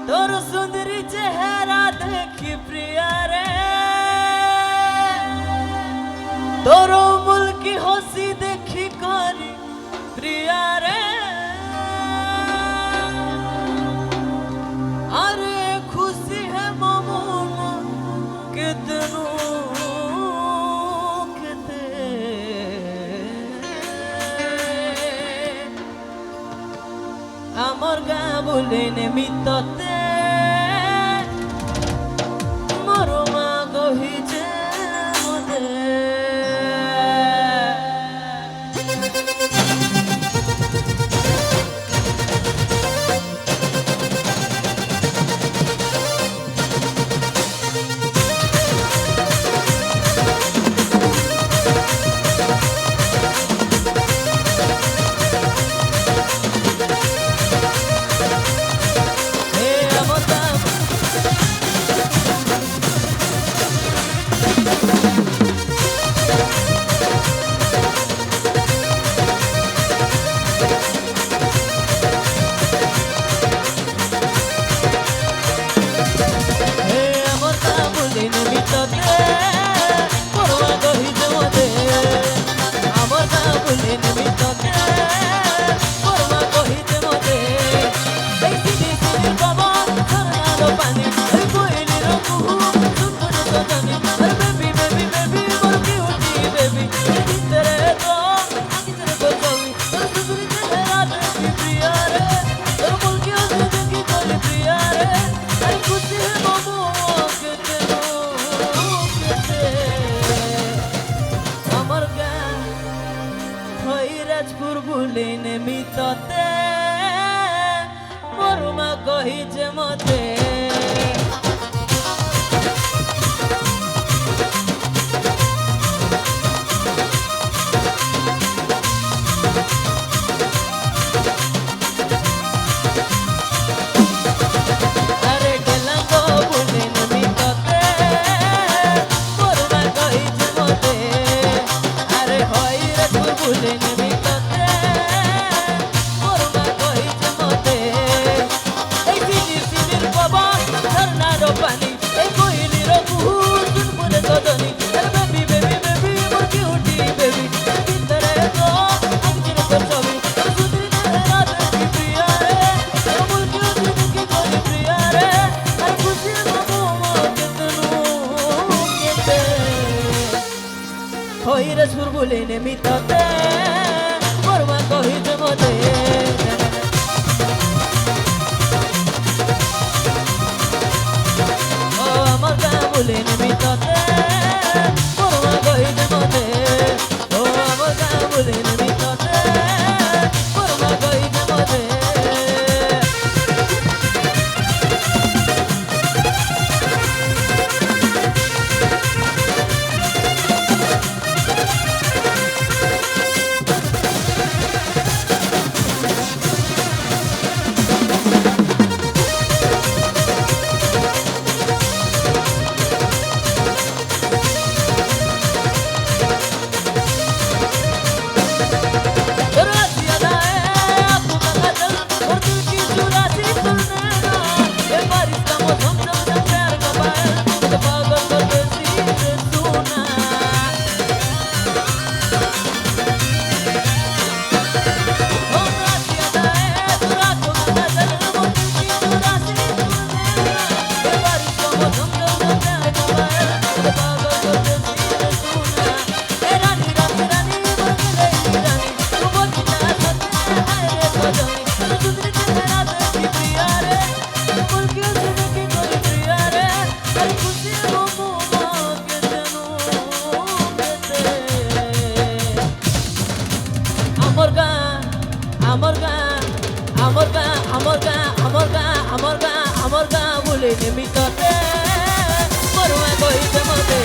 তোর সুন্দরী চেহারা দেখি প্রিয়া রে, তোর মুলকি হসি দেখি করি প্রিয়া রে। अरे खुशी है ममोना कितनों किते আমার গা বলে নেমিততে মরমা গহিছে মতে। রাজপুর ভুলে নেমিততে মরমা কহিছে মতে। রাজপুর বলে নেমিততে মরমা কহিছে মতে। ও আমার গা বলে নেমিততে মরমা কহিছে মতে। ও আমার গা বলে নেমিততে মরমা কহিছে মতে। আমার গা বলে নেমিততে মরমা কহিছে মতে।